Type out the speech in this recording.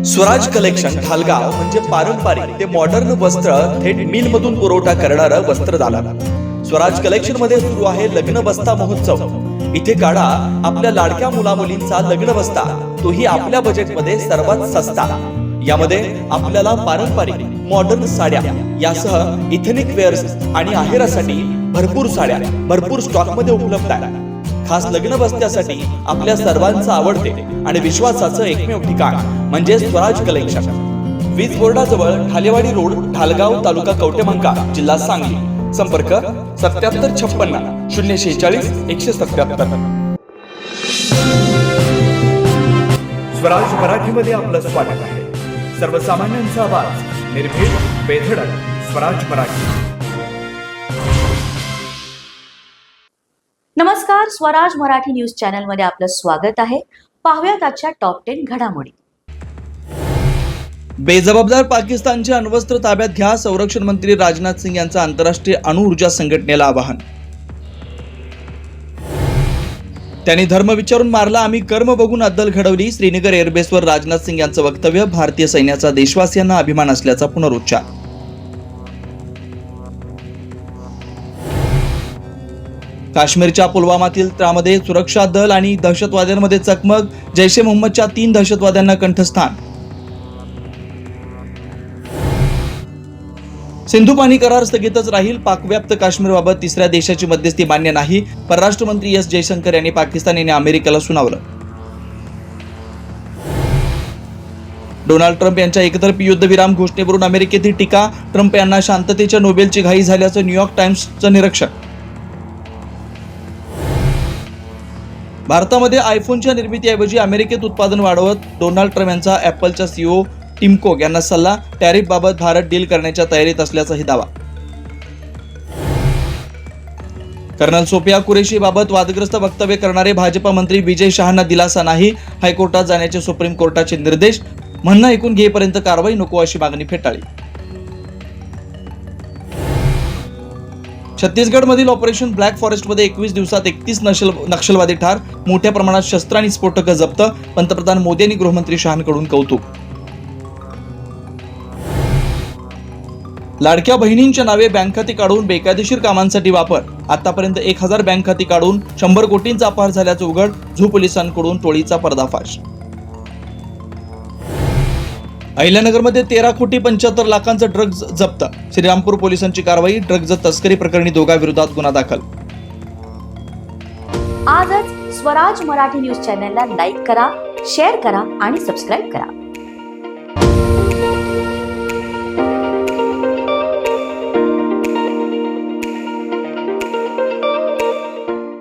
Swaraj collection Dhalgaon म्हणजे पारंपरिक ते मॉडर्न वस्त्र थेट मिल मधून पुरवठा करणारं वस्त्रदालन. स्वराज कलेक्शन मध्ये सुरू आहे लग्न बस्ता महोत्सव. इथे काढा आपल्या लाडक्या मुलामुलींचा लग्न बस्ता, तोही आपल्या बजेटमध्ये सर्वात सस्ता. यामध्ये आपल्याला पारंपरिक मॉडर्न साड्या यासह इथेनिक वेअर्स आणि आहेरासाठी भरपूर साड्या भरपूर स्टॉक मध्ये उपलब्ध आहे. खास लग्न बस्त्यासाठी आपल्या सर्वांचं आवडते आणि विश्वासाचं एकमेव ठिकाण म्हणजे स्वराज कलेक्शन. वीज बोर्डाजवळ ढालेवाडी रोड, ढालगाव, तालुका कवटेमंका, जिल्हा सांगली. संपर्क 7756 046 177. स्वराज मराठीमध्ये आपलं स्वागत आहे. सर्वसामान्यांचा आवाज, निर्भीड, बेधडक. स्वराज मराठी. नमस्कार, स्वराज मराठी न्यूज चॅनल मध्ये आपलं स्वागत आहे. पाहूयात आजच्या टॉप 10 घडामोडी. बेजबाबदार पाकिस्तानचे अण्वस्त्र ताब्यात घ्या, संरक्षण मंत्री राजनाथ सिंग यांचं आंतरराष्ट्रीय अणु ऊर्जा संघटनेला आवाहन. त्यांनी धर्म विचारून मारला, आम्ही कर्म बघून अद्दल घडवली. श्रीनगर एअरबेसवर राजनाथ सिंग यांचं वक्तव्य. भारतीय सैन्याचा देशवासियांना अभिमान असल्याचा पुनरुच्चार. काश्मीरच्या पुलवामातील त्रामध्ये सुरक्षा दल आणि दहशतवाद्यांमध्ये चकमक. जैश ए मोहम्मदच्या 3 दहशतवाद्यांना कंठस्थान. सिंधू पाणी करार स्थगितच राहील. पाकव्याप्त काश्मीरबाबत तिसऱ्या देशाची मध्यस्थी मान्य नाही. परराष्ट्र मंत्री एस जयशंकर यांनी पाकिस्तान आणि अमेरिकेला सुनावलं. डोनाल्ड ट्रम्प यांच्या एकतर्फी युद्धविराम घोषणेवरून अमेरिकेतील टीका. ट्रम्प यांना शांततेच्या नोबेलची घाई झाल्याचं न्यूयॉर्क टाइम्सचं निरीक्षण. भारतामध्ये आयफोनच्या निर्मितीऐवजी अमेरिकेत उत्पादन वाढवत डोनाल्ड ट्रम्प यांचा ॲपलच्या सीईओ टिम कुक यांना सल्ला. टॅरिफबाबत भारत डील करण्याच्या तयारीत असल्याचाही दावा. कर्नल सोफिया कुरेशीबाबत वादग्रस्त वक्तव्य करणारे भाजपा मंत्री विजय शहांना दिलासा नाही. हायकोर्टात जाण्याचे सुप्रीम कोर्टाचे निर्देश. म्हणणं ऐकून घेईपर्यंत कारवाई नको अशी मागणी फेटाळली. छत्तीसगडमधील ऑपरेशन ब्लॅक फॉरेस्टमध्ये 21 दिवसात 31 नक्षलवादी ठार. मोठ्या प्रमाणात शस्त्र आणि स्फोटकं जप्त. पंतप्रधान मोदी आणि गृहमंत्री शहांकडून कौतुक. लाडक्या बहिणींच्या नावे बँक खाती काढून बेकायदेशीर कामांसाठी वापर. आतापर्यंत 1000 बँक खाती काढून 100 कोटींचा अपहार झाल्याचं उघड. झू पोलिसांकडून टोळीचा पर्दाफाश. अहिल्यानगरमध्ये 13 कोटी 75 लाखांचा ड्रग्ज जप्त. श्रीरामपूर पोलिसांची कारवाई. ड्रग्ज तस्करी प्रकरणी दोघांविरोधात गुन्हा दाखल. आजच स्वराज मराठी न्यूज चॅनलला लाईक करा, शेअर करा आणि सबस्क्राईब करा.